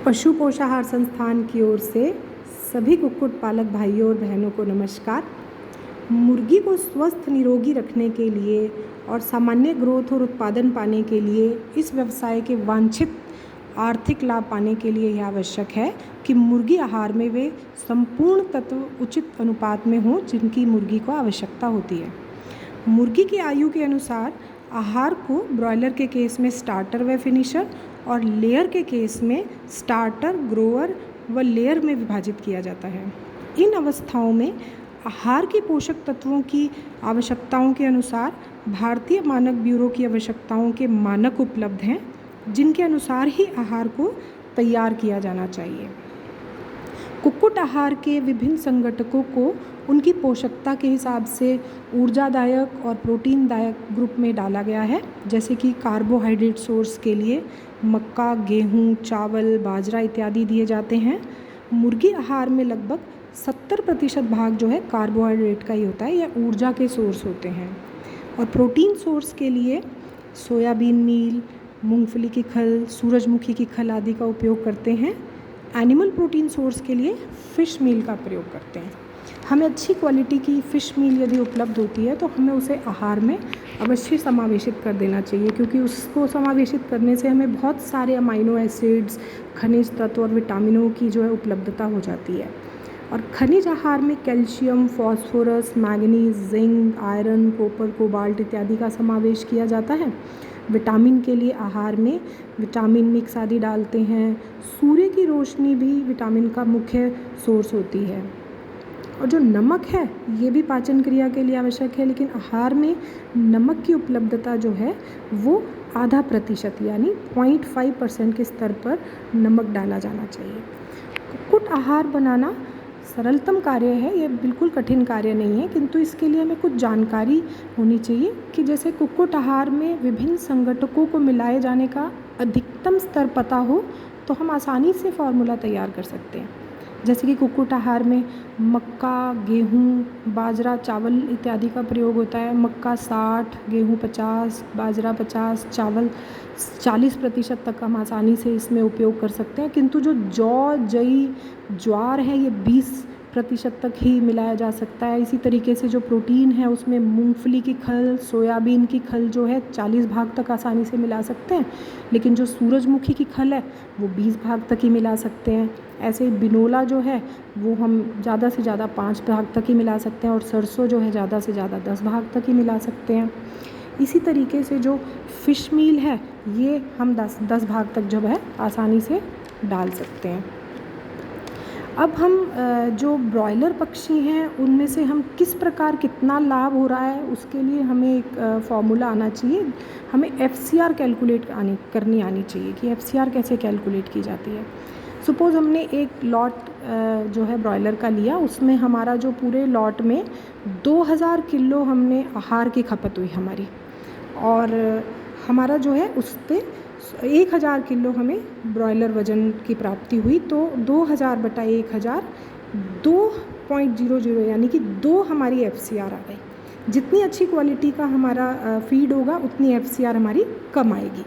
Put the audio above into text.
पशु पोषाहार संस्थान की ओर से सभी कुक्कुट पालक भाइयों और बहनों को नमस्कार। मुर्गी को स्वस्थ निरोगी रखने के लिए और सामान्य ग्रोथ और उत्पादन पाने के लिए इस व्यवसाय के वांछित आर्थिक लाभ पाने के लिए यह आवश्यक है कि मुर्गी आहार में वे संपूर्ण तत्व उचित अनुपात में हों जिनकी मुर्गी को आवश्यकता होती है। मुर्गी की आयु के अनुसार आहार को ब्रॉयलर के केस में स्टार्टर व फिनिशर और लेयर के केस में स्टार्टर, ग्रोअर व लेयर में विभाजित किया जाता है। इन अवस्थाओं में आहार की पोषक तत्वों की आवश्यकताओं के अनुसार भारतीय मानक ब्यूरो की आवश्यकताओं के मानक उपलब्ध हैं, जिनके अनुसार ही आहार को तैयार किया जाना चाहिए। कुक्कुट आहार के विभिन्न संघटकों को उनकी पोषकता के हिसाब से ऊर्जादायक और प्रोटीनदायक ग्रुप में डाला गया है। जैसे कि कार्बोहाइड्रेट सोर्स के लिए मक्का, गेहूं, चावल, बाजरा इत्यादि दिए जाते हैं। मुर्गी आहार में लगभग 70% भाग जो है कार्बोहाइड्रेट का ही होता है या ऊर्जा के सोर्स होते हैं। और प्रोटीन सोर्स के लिए सोयाबीन मील, मूंगफली की खल, सूरजमुखी की खल आदि का उपयोग करते हैं। एनिमल प्रोटीन सोर्स के लिए फ़िश मील का प्रयोग करते हैं। हमें अच्छी क्वालिटी की फ़िश मील यदि उपलब्ध होती है तो हमें उसे आहार में अवश्य समावेशित कर देना चाहिए, क्योंकि उसको समावेशित करने से हमें बहुत सारे अमाइनो एसिड्स, खनिज तत्व और विटामिनों की जो है उपलब्धता हो जाती है। और खनिज आहार में calcium, phosphorus, manganese, zinc, iron, copper, cobalt इत्यादि का समावेश किया जाता है। विटामिन के लिए आहार में विटामिन मिक्स आदि डालते हैं। सूर्य की रोशनी भी विटामिन का मुख्य सोर्स होती है। और जो नमक है ये भी पाचन क्रिया के लिए आवश्यक है, लेकिन आहार में नमक की उपलब्धता जो है वो ½ यानी 0.5% के स्तर पर नमक डाला जाना चाहिए। कुक्कुट आहार बनाना सरलतम कार्य है, ये बिल्कुल कठिन कार्य नहीं है, किंतु इसके लिए हमें कुछ जानकारी होनी चाहिए कि जैसे कुक्कुट आहार में विभिन्न संघटकों को मिलाए जाने का अधिकतम स्तर पता हो तो हम आसानी से फार्मूला तैयार कर सकते हैं। जैसे कि कुक्कुट आहार में मक्का, गेहूं, बाजरा, चावल इत्यादि का प्रयोग होता है। मक्का 60, गेहूं 50, बाजरा 50, चावल 40% तक हम आसानी से इसमें उपयोग कर सकते हैं। किंतु जो जौ, जई, ज्वार है ये 20% तक ही मिलाया जा सकता है। इसी तरीके से जो प्रोटीन है उसमें मूंगफली की खल, सोयाबीन की खल जो है 40 भाग तक आसानी से मिला सकते हैं, लेकिन जो सूरजमुखी की खल है वो 20 भाग तक ही मिला सकते हैं। ऐसे ही बिनोला जो है वो हम ज़्यादा से ज़्यादा 5 भाग तक ही मिला सकते हैं, और सरसों जो है ज़्यादा से ज़्यादा 10 भाग तक ही मिला सकते हैं। इसी तरीके से जो फ़िश मील है ये हम 10 भाग तक जो है आसानी से डाल सकते हैं। अब हम जो ब्रॉयलर पक्षी हैं उनमें से हम किस प्रकार कितना लाभ हो रहा है उसके लिए हमें एक फॉर्मूला आना चाहिए। हमें FCR कैलकुलेट करनी आनी चाहिए कि FCR कैसे कैलकुलेट की जाती है। सपोज़ हमने एक लॉट जो है ब्रॉयलर का लिया, उसमें हमारा जो पूरे लॉट में 2000 किलो हमने आहार की खपत हुई हमारी, और हमारा जो है उस पर 1000 किलो हमें ब्रॉयलर वज़न की प्राप्ति हुई। तो 2000/1000 2.00 यानी कि 2 हमारी FCR आ गई। जितनी अच्छी क्वालिटी का हमारा फीड होगा उतनी FCR हमारी कम आएगी।